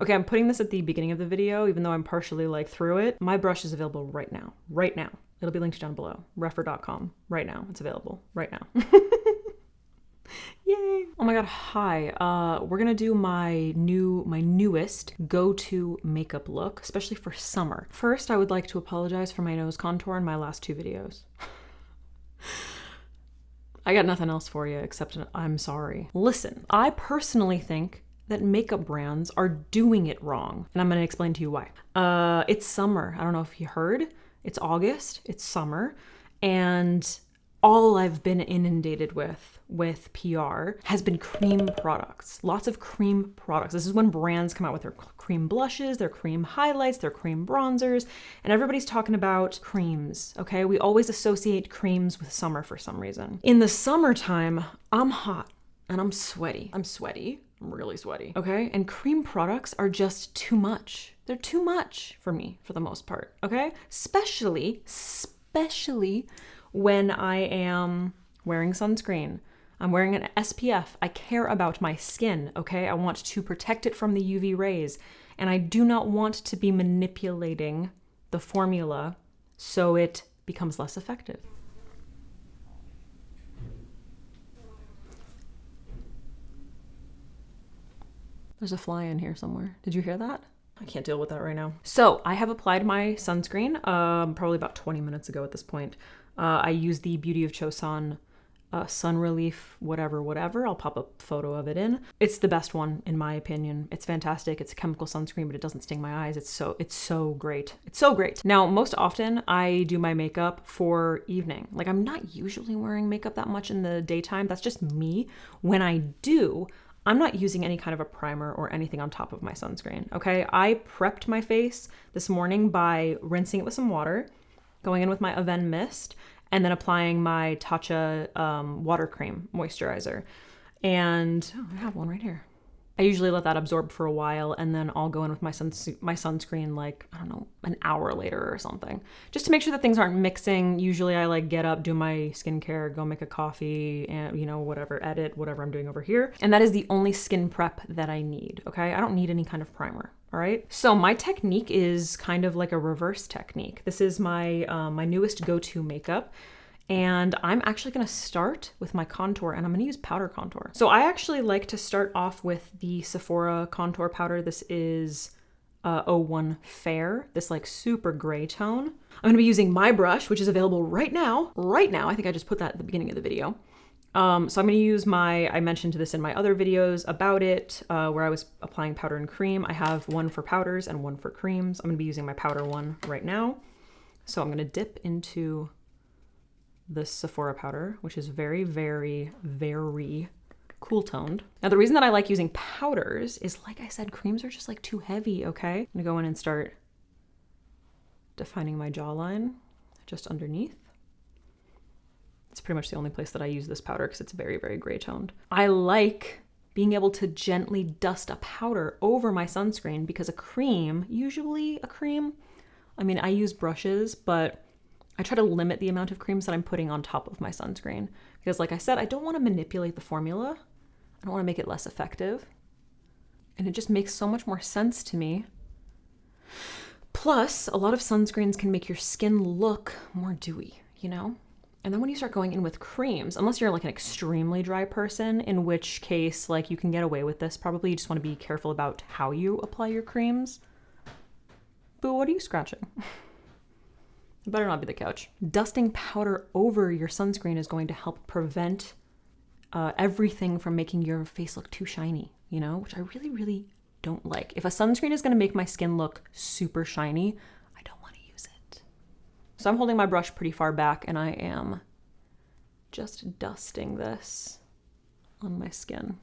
Okay, I'm putting this at the beginning of the video, even though I'm partially like through it. My brush is available right now. Right now. It'll be linked down below. Refer.com. Right now. It's available. Right now. Yay. Oh my god, hi. We're gonna do my newest go-to makeup look, especially for summer. First, I would like to apologize for my nose contour in my last 2 videos. I got nothing else for you except I'm sorry. Listen, I personally think that makeup brands are doing it wrong, and I'm gonna explain to you why. It's summer. I don't know if you heard. It's August, it's summer, and all I've been inundated with PR has been cream products. Lots of cream products. This is when brands come out with their cream blushes, their cream highlights, their cream bronzers, and everybody's talking about creams, okay? We always associate creams with summer for some reason. In the summertime, I'm hot and I'm sweaty. I'm really sweaty, okay? And cream products are just too much. They're too much for me for the most part, okay? Especially when I am wearing sunscreen. I'm wearing an SPF. I care about my skin, okay? I want to protect it from the UV rays, and I do not want to be manipulating the formula so it becomes less effective. There's a fly in here somewhere. Did you hear that? I can't deal with that right now. So I have applied my sunscreen probably about 20 minutes ago at this point. I use the Beauty of Chosun Sun Relief, whatever. I'll pop a photo of it in. It's the best one in my opinion. It's fantastic. It's a chemical sunscreen, but it doesn't sting my eyes. It's so great. It's so great. Now, most often I do my makeup for evening. Like, I'm not usually wearing makeup that much in the daytime. That's just me. When I do, I'm not using any kind of a primer or anything on top of my sunscreen, okay? I prepped my face this morning by rinsing it with some water, going in with my Aven mist, and then applying my Tatcha water cream moisturizer. And I have one right here. I usually let that absorb for a while, and then I'll go in with my sunscreen like, I don't know, an hour later or something, just to make sure that things aren't mixing. Usually I like get up, do my skincare, go make a coffee, and whatever, edit whatever I'm doing over here. And that is the only skin prep that I need, okay? I don't need any kind of primer, all right? So my technique is kind of like a reverse technique. This is my, my newest go-to makeup. And I'm actually gonna start with my contour, and I'm gonna use powder contour. So I actually like to start off with the Sephora contour powder. This is 01 Fair, this like super gray tone. I'm gonna be using my brush, which is available right now. I think I just put that at the beginning of the video. So I'm gonna use I mentioned this in my other videos about it, where I was applying powder and cream. I have one for powders and one for creams. I'm gonna be using my powder one right now. So I'm gonna dip into this Sephora powder, which is very, very, very cool toned. Now, the reason that I like using powders is, like I said, creams are just like too heavy, okay? I'm gonna go in and start defining my jawline just underneath. It's pretty much the only place that I use this powder because it's very, very gray toned. I like being able to gently dust a powder over my sunscreen because usually a cream, I mean, I use brushes, but I try to limit the amount of creams that I'm putting on top of my sunscreen because, like I said, I don't want to manipulate the formula. I don't want to make it less effective. And it just makes so much more sense to me. Plus, a lot of sunscreens can make your skin look more dewy, And then when you start going in with creams, unless you're like an extremely dry person, in which case, like, you can get away with this. Probably you just want to be careful about how you apply your creams. Boo, what are you scratching? It better not be the couch. Dusting powder over your sunscreen is going to help prevent everything from making your face look too shiny, which I really, really don't like. If a sunscreen is going to make my skin look super shiny, I don't want to use it. So I'm holding my brush pretty far back, and I am just dusting this on my skin.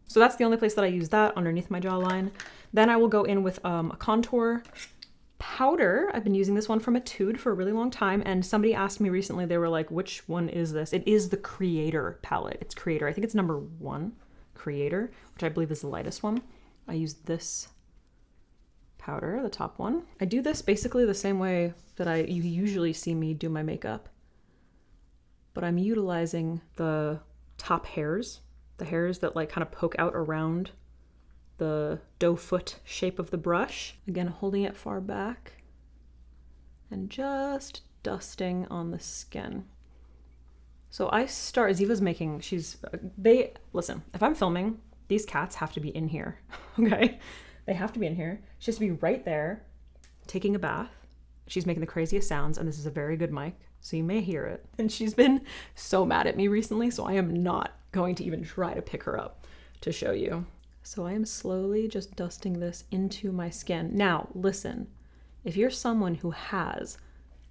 So that's the only place that I use that, underneath my jawline. Then I will go in with a contour powder. I've been using this one from Etude for a really long time, and somebody asked me recently, they were like, which one is this? It is the Creator palette. It's Creator. I think it's number 1, Creator, which I believe is the lightest one. I use this powder, the top one. I do this basically the same way that you usually see me do my makeup, but I'm utilizing the top hairs, the hairs that like kind of poke out around the doe foot shape of the brush. Again, holding it far back and just dusting on the skin. So I start, Ziva's making, listen, if I'm filming, these cats have to be in here, okay? They have to be in here. She has to be right there, taking a bath. She's making the craziest sounds, and this is a very good mic, so you may hear it. And she's been so mad at me recently, so I am not going to even try to pick her up to show you. So I am slowly just dusting this into my skin. Now, listen, if you're someone who has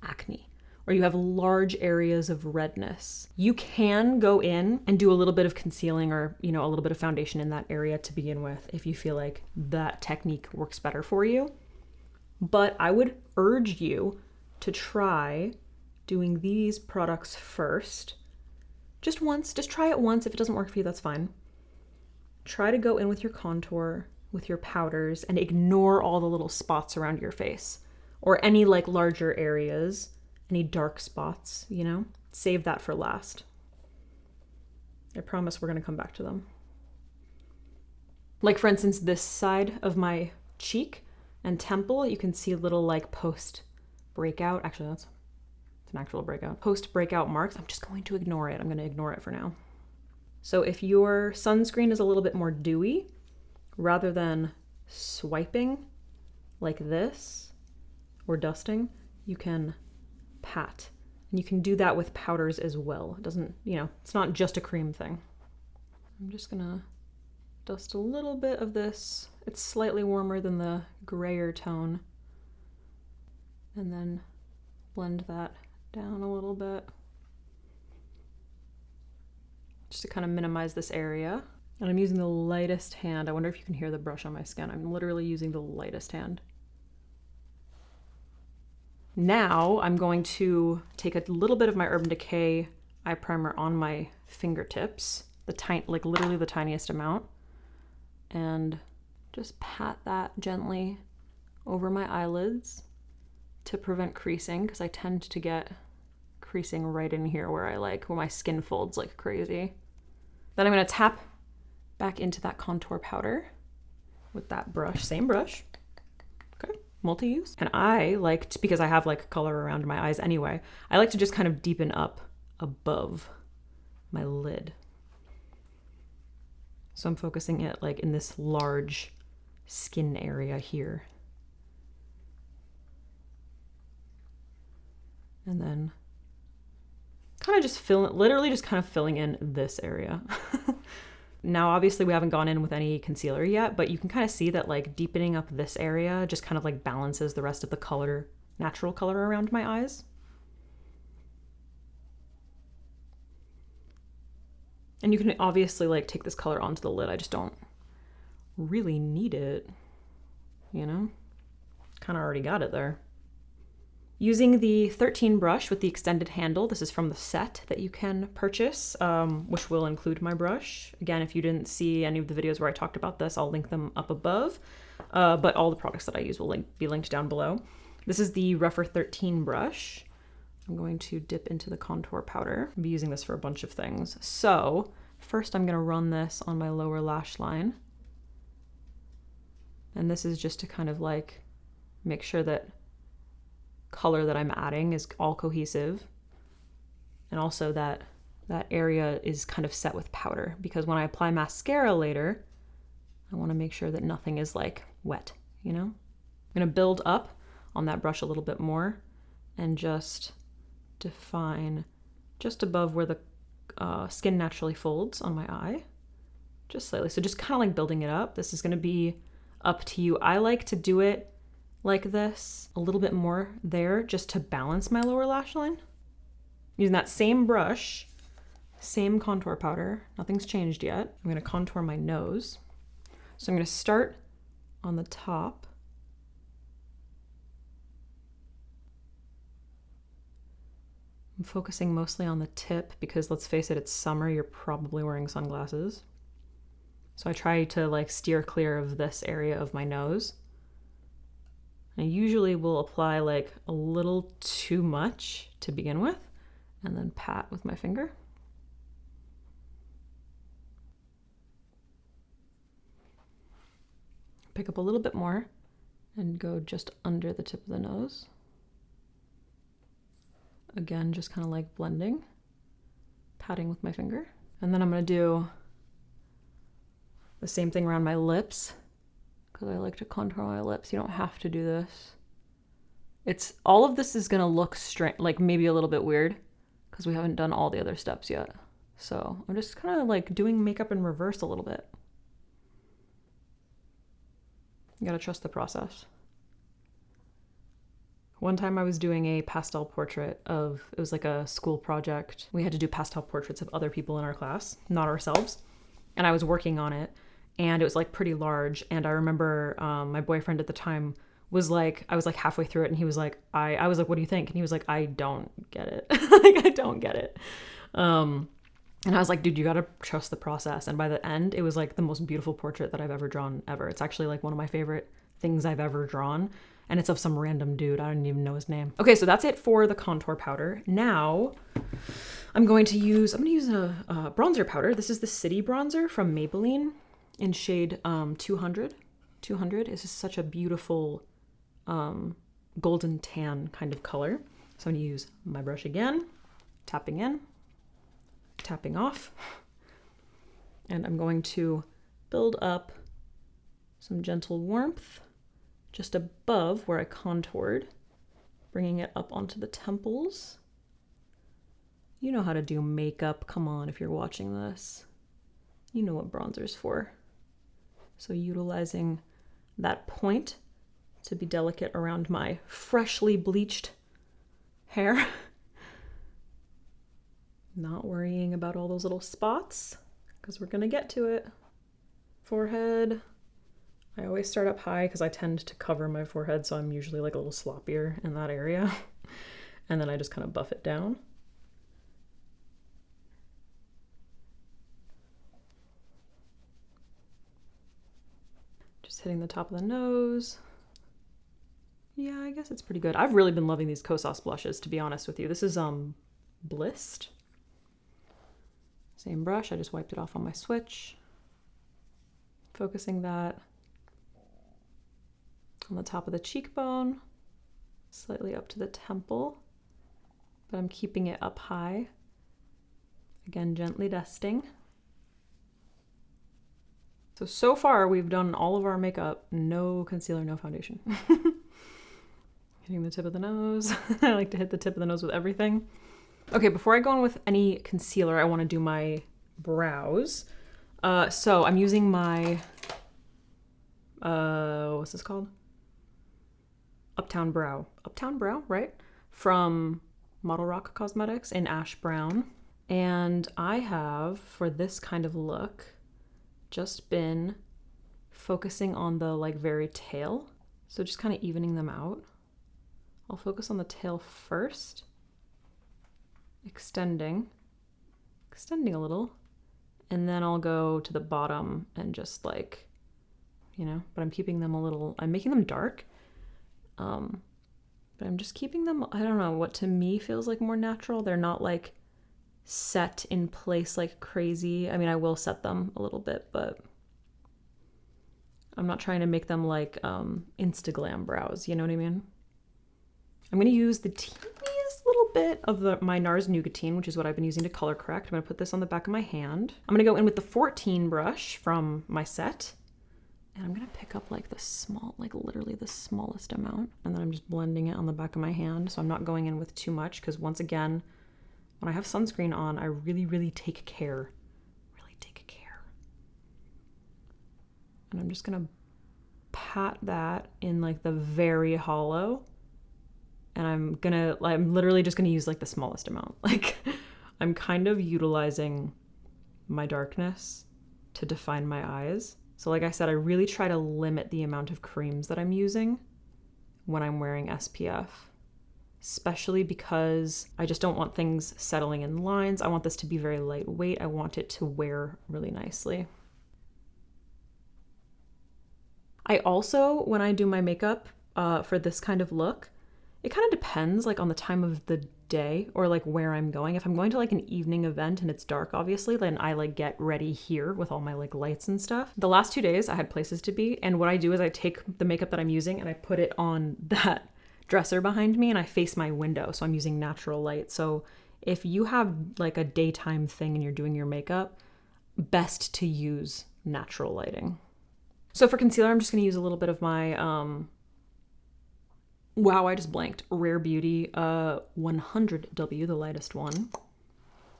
acne, or you have large areas of redness, you can go in and do a little bit of concealing or, a little bit of foundation in that area to begin with if you feel like that technique works better for you. But I would urge you to try doing these products first. Just once, just try it once. If it doesn't work for you, that's fine. Try to go in with your contour, with your powders, and ignore all the little spots around your face or any like larger areas. Any dark spots, save that for last. I promise we're gonna come back to them. Like for instance, this side of my cheek and temple, you can see a little like post breakout. Actually, it's an actual breakout. Post breakout marks. I'm just going to ignore it. I'm gonna ignore it for now. So if your sunscreen is a little bit more dewy, rather than swiping like this or dusting, you can pat. And you can do that with powders as well. It doesn't, it's not just a cream thing. I'm just gonna dust a little bit of this. It's slightly warmer than the grayer tone. And then blend that down a little bit. Just to kind of minimize this area. And I'm using the lightest hand. I wonder if you can hear the brush on my skin. I'm literally using the lightest hand. Now I'm going to take a little bit of my Urban Decay eye primer on my fingertips, literally the tiniest amount, and just pat that gently over my eyelids to prevent creasing, because I tend to get creasing right in here where my skin folds like crazy. Then I'm going to tap back into that contour powder with that brush, same brush. Okay. Multi-use. And I because I have like color around my eyes anyway, I like to just kind of deepen up above my lid. So I'm focusing it like in this large skin area here. And then kind of just filling in this area. Now, obviously we haven't gone in with any concealer yet, but you can kind of see that like deepening up this area just kind of like balances the rest of the natural color around my eyes. And you can obviously like take this color onto the lid. I just don't really need it, kind of already got it there. Using the 13 brush with the extended handle, this is from the set that you can purchase, which will include my brush. Again, if you didn't see any of the videos where I talked about this, I'll link them up above, but all the products that I use will be linked down below. This is the Rougher 13 brush. I'm going to dip into the contour powder. I'll be using this for a bunch of things. So first I'm gonna run this on my lower lash line. And this is just to kind of like make sure that color that I'm adding is all cohesive, and also that area is kind of set with powder, because when I apply mascara later, I want to make sure that nothing is like wet, I'm going to build up on that brush a little bit more and just define just above where the skin naturally folds on my eye, just slightly. So just kind of like building it up. This is going to be up to you. I like to do it like this, a little bit more there, just to balance my lower lash line. Using that same brush, same contour powder, nothing's changed yet. I'm gonna contour my nose. So I'm gonna start on the top. I'm focusing mostly on the tip because let's face it, it's summer, you're probably wearing sunglasses. So I try to like steer clear of this area of my nose. I usually will apply like a little too much to begin with and then pat with my finger. Pick up a little bit more and go just under the tip of the nose. Again, just kind of like blending, patting with my finger. And then I'm gonna do the same thing around my lips because I like to contour my lips. You don't have to do this. It's all of this is gonna look strange, like maybe a little bit weird because we haven't done all the other steps yet. So I'm just kind of like doing makeup in reverse a little bit. You gotta trust the process. One time I was doing a pastel portrait of, it was like a school project. We had to do pastel portraits of other people in our class, not ourselves. And I was working on it and it was like pretty large. And I remember my boyfriend at the time was like, I was like halfway through it and he was like, I was like, what do you think? And he was like, I don't get it. Like, I don't get it. And I was like, dude, you gotta trust the process. And by the end, it was like the most beautiful portrait that I've ever drawn ever. It's actually like one of my favorite things I've ever drawn. And it's of some random dude. I don't even know his name. Okay, so that's it for the contour powder. Now I'm gonna use a bronzer powder. This is the City Bronzer from Maybelline in shade 200. 200 is just such a beautiful golden tan kind of color. So I'm gonna use my brush again, tapping in, tapping off. And I'm going to build up some gentle warmth just above where I contoured, bringing it up onto the temples. You know how to do makeup. Come on, if you're watching this. You know what bronzer's for. So utilizing that point to be delicate around my freshly bleached hair. Not worrying about all those little spots, because we're gonna get to it. Forehead. I always start up high because I tend to cover my forehead, so I'm usually like a little sloppier in that area. And then I just kind of buff it down. Just hitting the top of the nose. Yeah, I guess it's pretty good. I've really been loving these Kosas blushes, to be honest with you. This is Blissed. Same brush, I just wiped it off on my switch. Focusing that on the top of the cheekbone, slightly up to the temple, but I'm keeping it up high. Again, gently dusting. So far we've done all of our makeup, no concealer, no foundation. Hitting the tip of the nose. I like to hit the tip of the nose with everything. Okay, before I go on with any concealer, I want to do my brows. So I'm using my, what's this called? Uptown Brow, right? From Auric Cosmetics in Ash Brown. And I have, for this kind of look, just been focusing on the like very tail. So just kind of evening them out. I'll focus on the tail first. Extending a little. And then I'll go to the bottom and just like, you know, but I'm keeping them a little, I'm making them dark. But I'm just keeping them, I don't know, what to me feels like more natural. They're not like set in place like crazy. I mean, I will set them a little bit, but I'm not trying to make them like Instaglam brows, you know what I mean? I'm gonna use the teeniest little bit of my NARS Nougatine, which is what I've been using to color correct. I'm gonna put this on the back of my hand. I'm gonna go in with the 14 brush from my set. And I'm gonna pick up like the small, like literally the smallest amount. And then I'm just blending it on the back of my hand. So I'm not going in with too much because once again, when I have sunscreen on, I really, really take care. Really take care. And I'm just gonna pat that in like the very hollow. And I'm literally just gonna use like the smallest amount. Like I'm kind of utilizing my darkness to define my eyes. So like I said, I really try to limit the amount of creams that I'm using when I'm wearing SPF, especially because I just don't want things settling in lines. I want this to be very lightweight. I want it to wear really nicely. I also, when I do my makeup for this kind of look, It kind of depends like on the time of the day or like where I'm going. If I'm going to like an evening event and it's dark, obviously, then I like get ready here with all my like lights and stuff. The last 2 days I had places to be, and what I do is I take the makeup that I'm using and I put it on that dresser behind me and I face my window, so I'm using natural light. So if you have like a daytime thing and you're doing your makeup, best to use natural lighting. So for concealer, I'm just going to use a little bit of my wow, I just blanked. Rare Beauty 100W, the lightest one.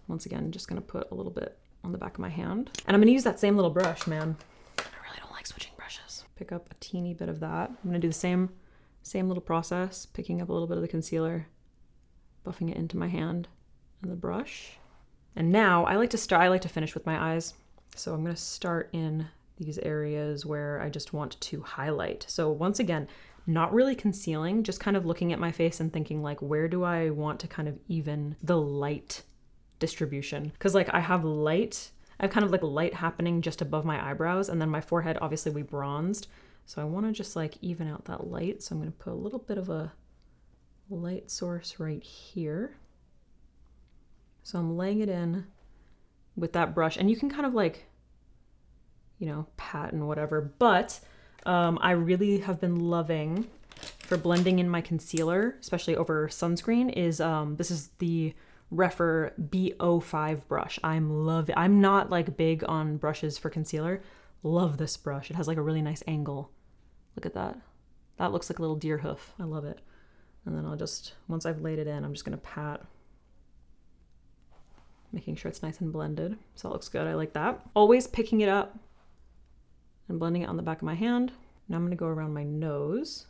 Once again, just gonna put a little bit on the back of my hand. And I'm gonna use that same little brush, man. I really don't like switching brushes. Pick up a teeny bit of that. I'm gonna do the same little process, picking up a little bit of the concealer, buffing it into my hand and the brush. And now I like to finish with my eyes. So I'm gonna start in these areas where I just want to highlight. So once again, not really concealing, just kind of looking at my face and thinking like, where do I want to kind of even the light distribution? Because like I have kind of like light happening just above my eyebrows, and then my forehead, obviously we bronzed. So I want to just like even out that light. So I'm going to put a little bit of a light source right here. So I'm laying it in with that brush, and you can kind of like, you know, pat and whatever, but I really have been loving for blending in my concealer, especially over sunscreen, is this is the Refer B05 brush. I'm not like big on brushes for concealer. Love this brush. It has like a really nice angle. Look at that. That looks like a little deer hoof. I love it. And then once I've laid it in, I'm just gonna pat, making sure it's nice and blended. So it looks good. I like that. Always picking it up and blending it on the back of my hand. Now I'm going to go around my nose.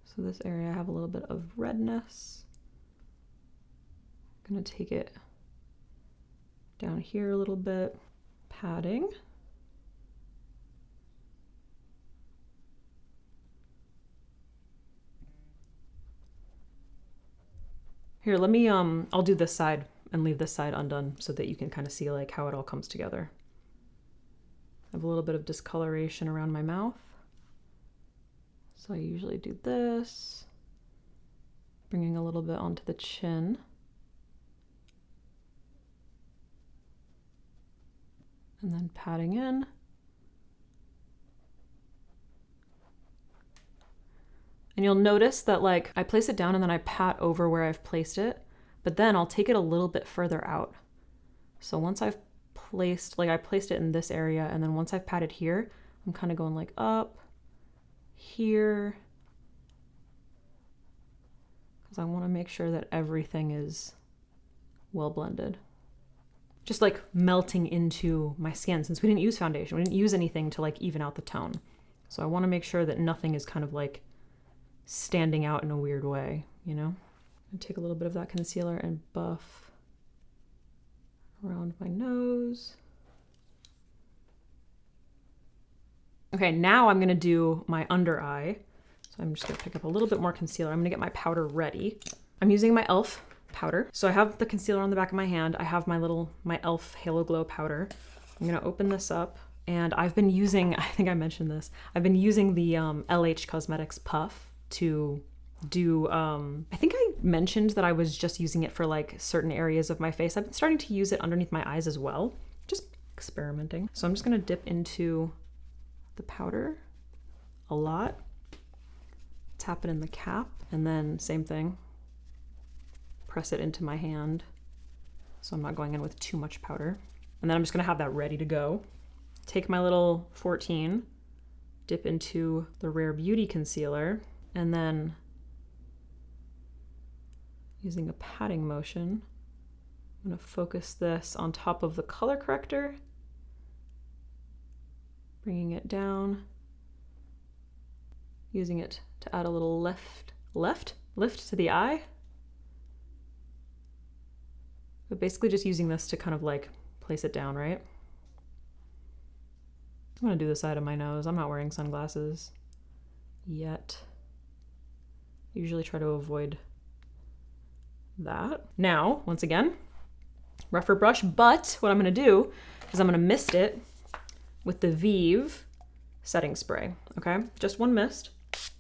So this area I have a little bit of redness. I'm going to take it down here a little bit, patting. Here, let me, I'll do this side and leave this side undone so that you can kind of see like how it all comes together. I have a little bit of discoloration around my mouth. So I usually do this, bringing a little bit onto the chin. And then patting in. And you'll notice that like I place it down and then I pat over where I've placed it, but then I'll take it a little bit further out. So once I've placed, like I placed it in this area, and then once I've patted here, I'm kind of going like up here, because I want to make sure that everything is well blended. Just like melting into my skin, since we didn't use foundation. We didn't use anything to like even out the tone. So I want to make sure that nothing is kind of like standing out in a weird way, you know? And take a little bit of that concealer and buff around my nose. Okay, now I'm gonna do my under eye. So I'm just gonna pick up a little bit more concealer. I'm gonna get my powder ready. I'm using my e.l.f. powder. So I have the concealer on the back of my hand. I have my e.l.f. Halo Glow powder. I'm gonna open this up, and I've been using, I think I mentioned this, I've been using the LH Cosmetics puff to do, I think I mentioned that I was just using it for like certain areas of my face. I've been starting to use it underneath my eyes as well, just experimenting. So I'm just gonna dip into the powder a lot, tap it in the cap, and then same thing, press it into my hand so I'm not going in with too much powder. And then I'm just gonna have that ready to go. Take my little 14, dip into the Rare Beauty concealer, and then using a patting motion, I'm gonna focus this on top of the color corrector, bringing it down, using it to add a little lift to the eye. But basically just using this to kind of like place it down, right? I'm gonna do the side of my nose. I'm not wearing sunglasses yet. Usually try to avoid that. Now, once again, rougher brush, but what I'm gonna do is I'm gonna mist it with the Vive setting spray, okay? Just one mist. I've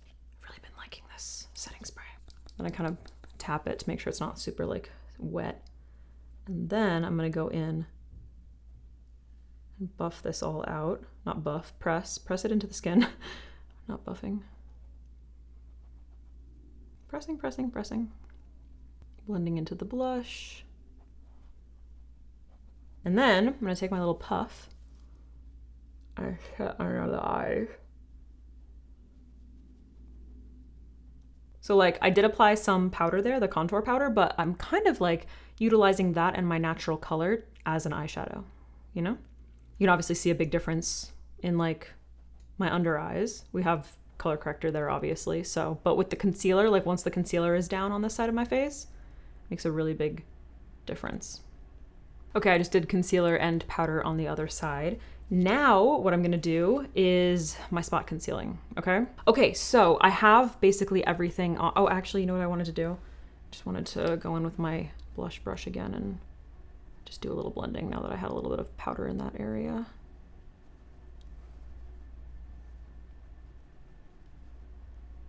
really been liking this setting spray. Then I kind of tap it to make sure it's not super like wet. And then I'm gonna go in and buff this all out. Not buff, press it into the skin. Not buffing. Pressing, pressing, pressing. Blending into the blush. And then I'm gonna take my little puff and set under the eyes. So like I did apply some powder there, the contour powder, but I'm kind of like utilizing that and my natural color as an eyeshadow, you know? You can obviously see a big difference in like my under eyes. We have color corrector there obviously, so, but with the concealer, like once the concealer is down on this side of my face, makes a really big difference. Okay, I just did concealer and powder on the other side. Now what I'm gonna do is my spot concealing, okay? Okay, so I have basically everything on. Oh, actually, you know what I wanted to do? Just wanted to go in with my blush brush again and just do a little blending now that I had a little bit of powder in that area.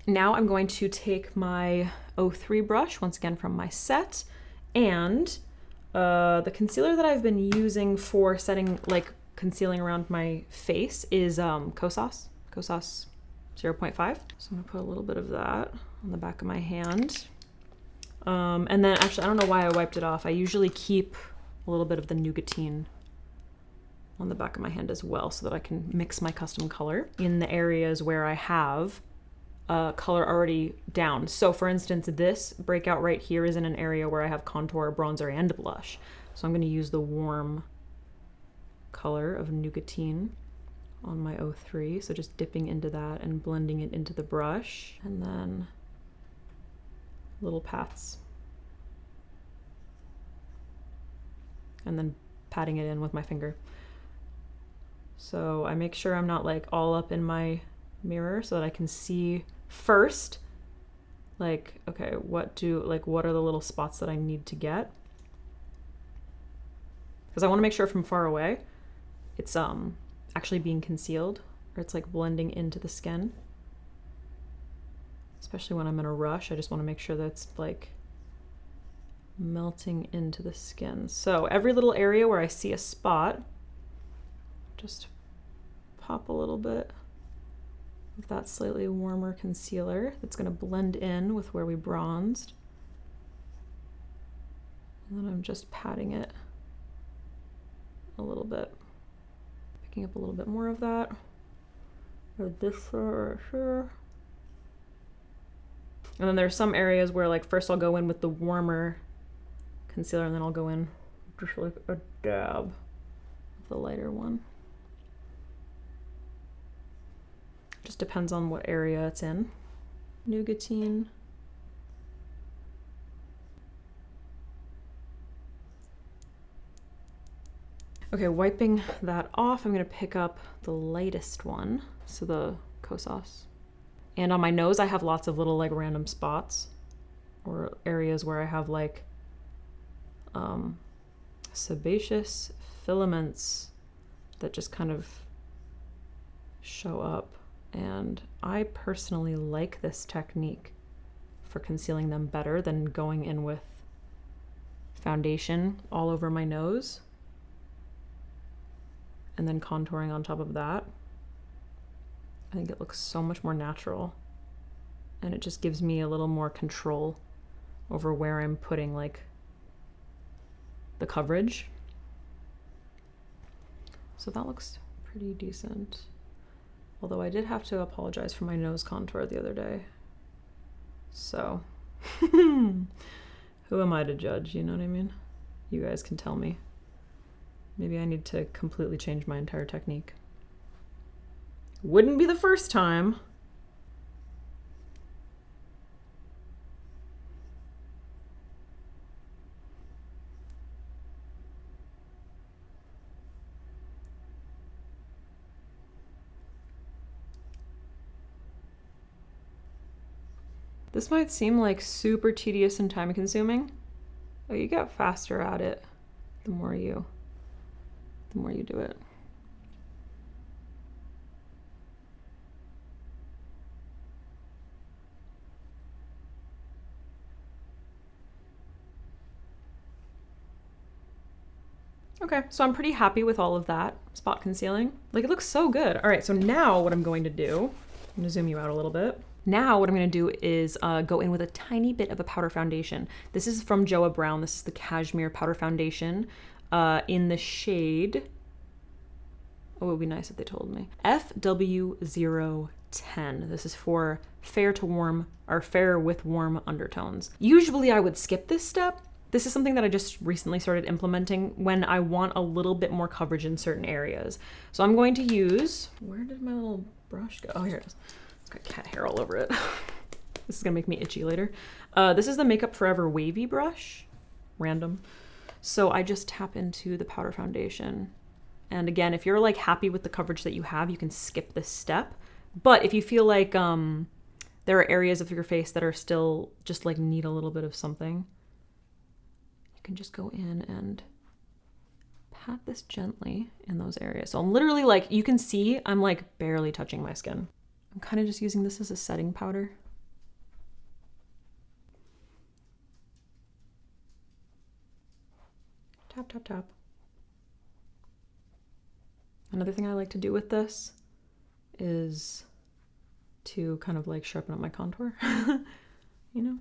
Now I'm going to take my 03 brush, once again from my set, and the concealer that I've been using for setting, like concealing around my face is Kosas 0.5. So I'm gonna put a little bit of that on the back of my hand. And then actually, I don't know why I wiped it off. I usually keep a little bit of the Nougatine on the back of my hand as well so that I can mix my custom color in the areas where I have color already down. So for instance, this breakout right here is in an area where I have contour, bronzer, and blush. So I'm gonna use the warm color of Nougatine on my 03. So just dipping into that and blending it into the brush, and then little pats. And then patting it in with my finger. So I make sure I'm not like all up in my mirror so that I can see first, like, okay, what are the little spots that I need to get? Because I want to make sure from far away it's actually being concealed, or it's like blending into the skin. Especially when I'm in a rush, I just want to make sure that it's like melting into the skin. So every little area where I see a spot, just pop a little bit of that slightly warmer concealer that's going to blend in with where we bronzed. And then I'm just patting it a little bit, picking up a little bit more of that, or this right here. And then there's some areas where like first I'll go in with the warmer concealer and then I'll go in just like a dab of the lighter one. Just depends on what area it's in. Nougatine. Okay, wiping that off, I'm gonna pick up the lightest one, so the Kosas. And on my nose, I have lots of little like random spots or areas where I have like sebaceous filaments that just kind of show up. And I personally like this technique for concealing them better than going in with foundation all over my nose and then contouring on top of that. I think it looks so much more natural, and it just gives me a little more control over where I'm putting like the coverage. So that looks pretty decent. Although I did have to apologize for my nose contour the other day. So who am I to judge, you know what I mean? You guys can tell me. Maybe I need to completely change my entire technique. Wouldn't be the first time. This might seem like super tedious and time consuming, but you get faster at it the more you do it. Okay, so I'm pretty happy with all of that spot concealing. Like, it looks so good. All right, so now what I'm going to do, I'm gonna zoom you out a little bit. Now what I'm gonna do is go in with a tiny bit of a powder foundation. This is from Joa Brown. This is the Cashmere Powder Foundation in the shade, oh, it would be nice if they told me, FW010. This is for fair to warm, or fair with warm undertones. Usually I would skip this step. This is something that I just recently started implementing when I want a little bit more coverage in certain areas. So I'm going to use, where did my little brush go? Oh, here it is. It's got cat hair all over it. This is gonna make me itchy later. This is the Makeup Forever Wavy brush, random. So I just tap into the powder foundation. And again, if you're like happy with the coverage that you have, you can skip this step. But if you feel like there are areas of your face that are still just like need a little bit of something, can just go in and pat this gently in those areas. So I'm literally like, you can see I'm like barely touching my skin. I'm kind of just using this as a setting powder. Tap, tap, tap. Another thing I like to do with this is to kind of like sharpen up my contour, you know?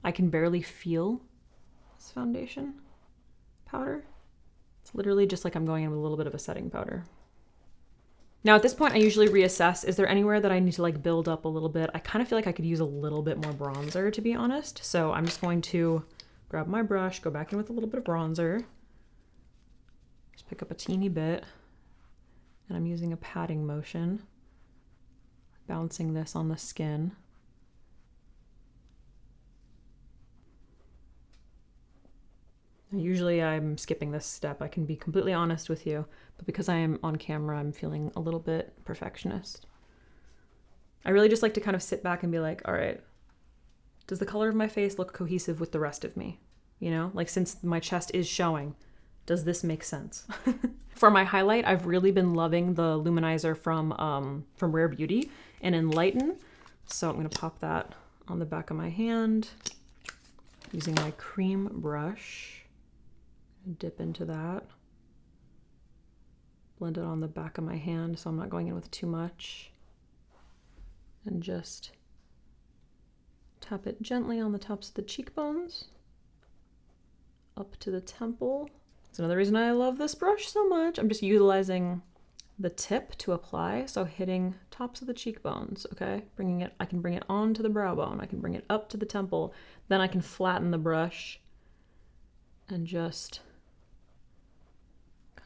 I can barely feel this foundation powder. It's literally just like I'm going in with a little bit of a setting powder. Now at this point, I usually reassess, is there anywhere that I need to like build up a little bit? I kind of feel like I could use a little bit more bronzer, to be honest. So I'm just going to grab my brush, go back in with a little bit of bronzer, just pick up a teeny bit, and I'm using a patting motion, bouncing this on the skin. Usually I'm skipping this step, I can be completely honest with you, but because I am on camera, I'm feeling a little bit perfectionist. I really just like to kind of sit back and be like, all right, does the color of my face look cohesive with the rest of me? You know, like since my chest is showing, does this make sense? For my highlight, I've really been loving the luminizer from Rare Beauty and Enlighten. So I'm gonna pop that on the back of my hand using my cream brush. Dip into that, blend it on the back of my hand so I'm not going in with too much, and just tap it gently on the tops of the cheekbones, up to the temple. That's another reason I love this brush so much. I'm just utilizing the tip to apply, so hitting tops of the cheekbones, okay? I can bring it onto the brow bone, I can bring it up to the temple, then I can flatten the brush and just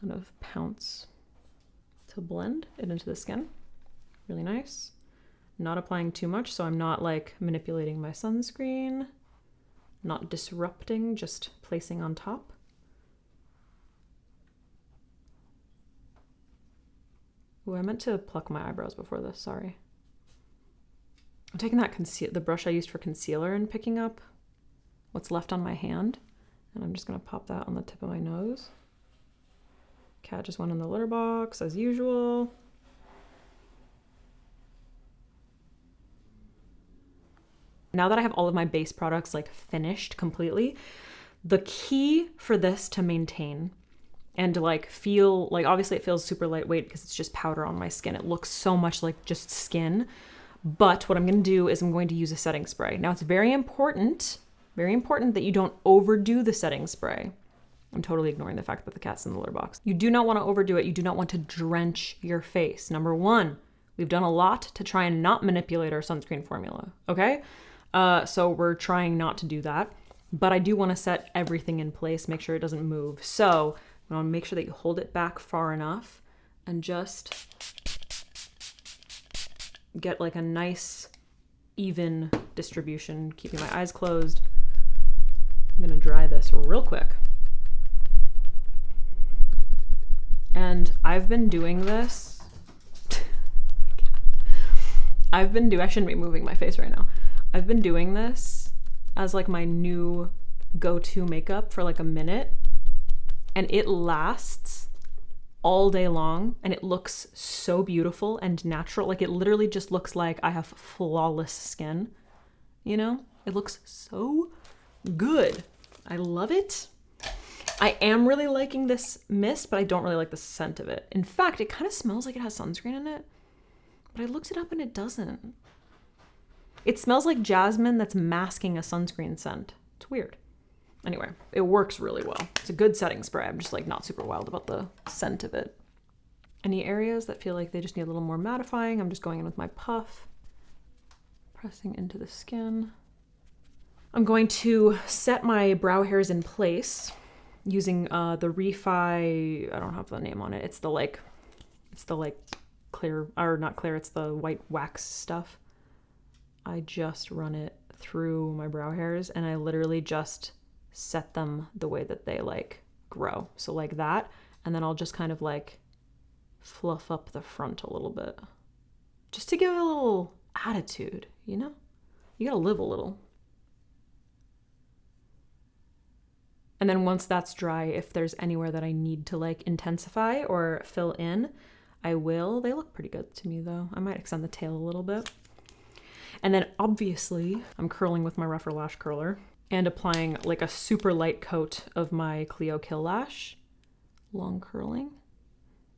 kind of pounce to blend it into the skin. Really nice. Not applying too much, so I'm not like manipulating my sunscreen, not disrupting, just placing on top. Ooh, I meant to pluck my eyebrows before this, sorry. I'm taking that the brush I used for concealer and picking up what's left on my hand, and I'm just gonna pop that on the tip of my nose. Cat just went in the litter box as usual. Now that I have all of my base products like finished completely, the key for this to maintain and to like feel like, obviously it feels super lightweight because it's just powder on my skin. It looks so much like just skin. But what I'm gonna do is I'm going to use a setting spray. Now it's very important that you don't overdo the setting spray. I'm totally ignoring the fact that the cat's in the litter box. You do not want to overdo it. You do not want to drench your face. Number one, we've done a lot to try and not manipulate our sunscreen formula, okay? So we're trying not to do that, but I do want to set everything in place, make sure it doesn't move. So I want to make sure that you hold it back far enough and just get like a nice, even distribution, keeping my eyes closed. I'm gonna dry this real quick. And I've been doing this. I shouldn't be moving my face right now. I've been doing this as like my new go-to makeup for like a minute, and it lasts all day long, and it looks so beautiful and natural. Like it literally just looks like I have flawless skin. you know? It looks so good. I love it. I am really liking this mist, but I don't really like the scent of it. In fact, it kind of smells like it has sunscreen in it, but I looked it up and it doesn't. It smells like jasmine that's masking a sunscreen scent. It's weird. Anyway, it works really well. It's a good setting spray. I'm just like not super wild about the scent of it. Any areas that feel like they just need a little more mattifying, I'm just going in with my puff, pressing into the skin. I'm going to set my brow hairs in place using the Refi, I don't have the name on it. It's the like clear, or not clear, it's the white wax stuff. I just run it through my brow hairs and I literally just set them the way that they like grow. So like that, and then I'll just kind of like fluff up the front a little bit just to give it a little attitude, you know? You gotta live a little. And then once that's dry, if there's anywhere that I need to like intensify or fill in, I will. They look pretty good to me though. I might extend the tail a little bit. And then obviously I'm curling with my rougher lash curler and applying like a super light coat of my Clio Kill Lash, long curling.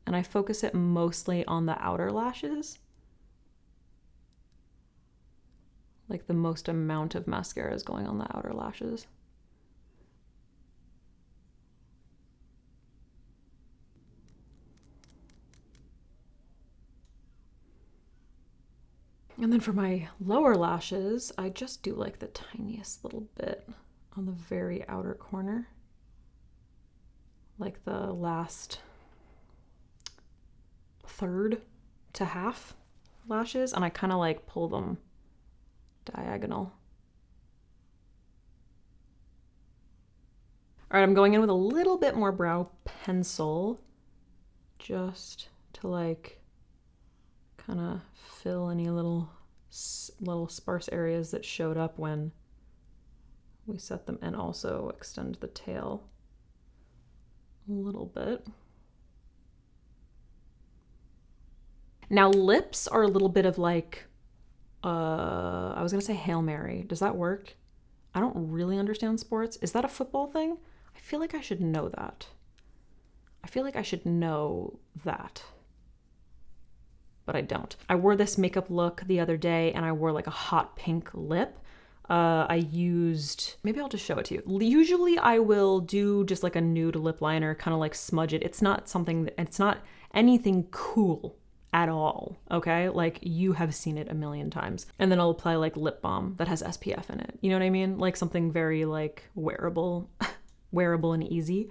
And I focus it mostly on the outer lashes. Like the most amount of mascara is going on the outer lashes. And then for my lower lashes, I just do like the tiniest little bit on the very outer corner. Like the last third to half lashes. And I kind of like pull them diagonal. All right, I'm going in with a little bit more brow pencil just to like kind of fill any little sparse areas that showed up when we set them, and also extend the tail a little bit. Now lips are a little bit of like, I was gonna say Hail Mary. Does that work? I don't really understand sports. Is that a football thing? I feel like I should know that. I feel like I should know that. But I don't. I wore this makeup look the other day and I wore like a hot pink lip. I used, maybe I'll just show it to you. Usually I will do just like a nude lip liner, kind of like smudge it. It's not something, it's not anything cool at all, okay? Like you have seen it a million times. And then I'll apply like lip balm that has SPF in it. You know what I mean? Like something very like wearable, wearable and easy.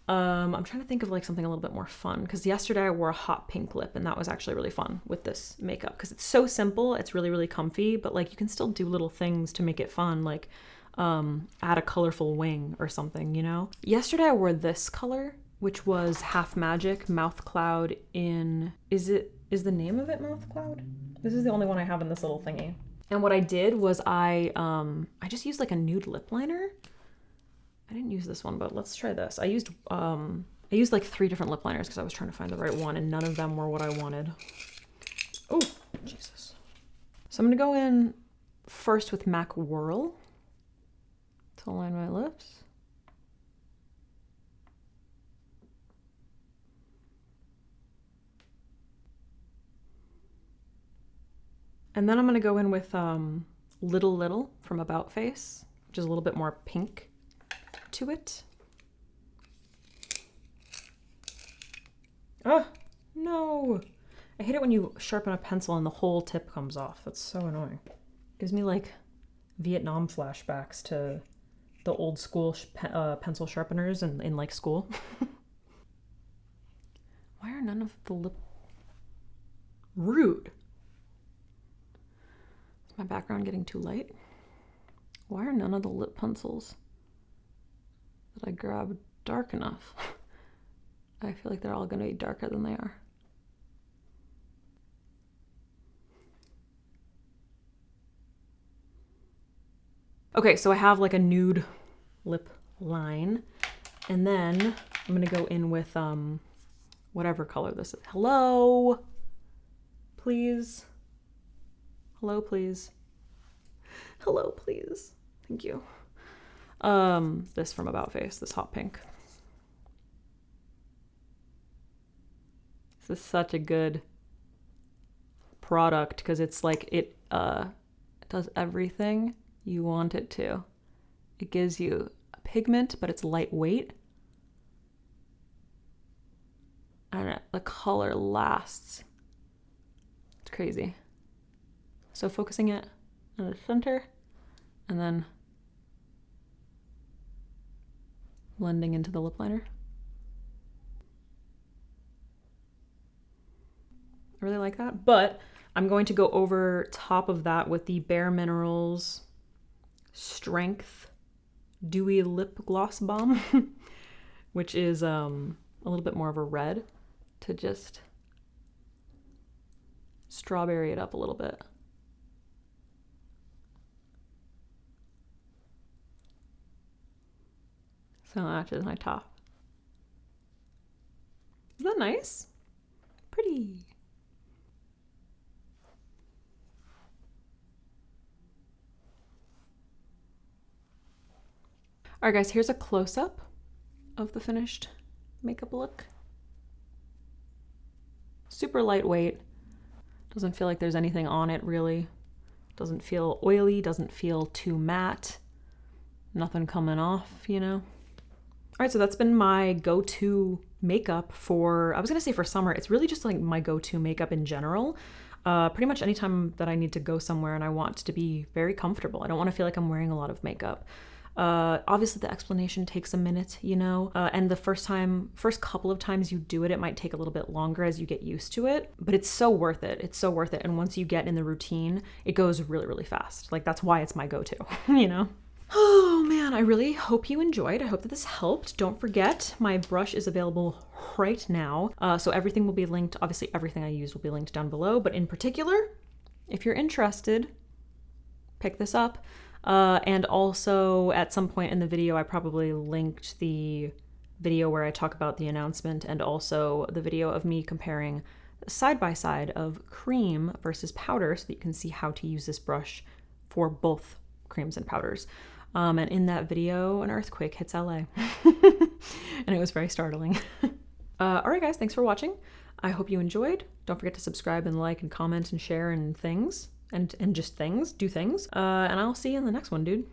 I'm trying to think of like something a little bit more fun, because yesterday I wore a hot pink lip and that was actually really fun with this makeup because it's so simple. It's really, really comfy, but like you can still do little things to make it fun, like add a colorful wing or something, you know? Yesterday I wore this color, which was Half Magic Mouth Cloud in, is the name of it Mouth Cloud? This is the only one I have in this little thingy. And what I did was I just used like a nude lip liner. I didn't use this one, but let's try this. I used like 3 different lip liners because I was trying to find the right one and none of them were what I wanted. Oh, Jesus. So I'm gonna go in first with MAC Whirl to line my lips. And then I'm gonna go in with Little Little from About Face, which is a little bit more pink to it. Oh, no. I hate it when you sharpen a pencil and the whole tip comes off. That's so annoying. Gives me like Vietnam flashbacks to the old school pencil sharpeners in like school. Why are none of the lip... Rude. Is my background getting too light? Why are none of the lip pencils that I grabbed dark enough? I feel like they're all gonna be darker than they are. Okay, so I have like a nude lip line, and then I'm gonna go in with whatever color this is. Hello, please. Hello, please. Hello, please. Thank you. This from About Face, this hot pink. This is such a good product because it's like it does everything you want it to. It gives you a pigment, but it's lightweight. And the color lasts. It's crazy. So focusing it in the center and then blending into the lip liner. I really like that, but I'm going to go over top of that with the Bare Minerals Strength Dewy Lip Gloss Balm, which is a little bit more of a red, to just strawberry it up a little bit. So that matches my top. Isn't that nice? Pretty. All right, guys, here's a close-up of the finished makeup look. Super lightweight. Doesn't feel like there's anything on it, really. Doesn't feel oily, doesn't feel too matte. Nothing coming off, you know? All right, so that's been my go-to makeup for, I was gonna say for summer, it's really just like my go-to makeup in general. Pretty much anytime that I need to go somewhere and I want to be very comfortable. I don't wanna feel like I'm wearing a lot of makeup. Obviously the explanation takes a minute, you know, and the first couple of times you do it, it might take a little bit longer as you get used to it, but it's so worth it. It's so worth it. And once you get in the routine, it goes really, really fast. Like that's why it's my go-to, you know? Oh man, I really hope you enjoyed. I hope that this helped. Don't forget, my brush is available right now. So everything will be linked. Obviously everything I use will be linked down below, but in particular, if you're interested, pick this up. And also at some point in the video, I probably linked the video where I talk about the announcement and also the video of me comparing side by side of cream versus powder so that you can see how to use this brush for both creams and powders. And in that video, an earthquake hits LA and it was very startling. All right, guys, thanks for watching. I hope you enjoyed. Don't forget to subscribe and like and comment and share and things. And just things, do things. And I'll see you in the next one, dude.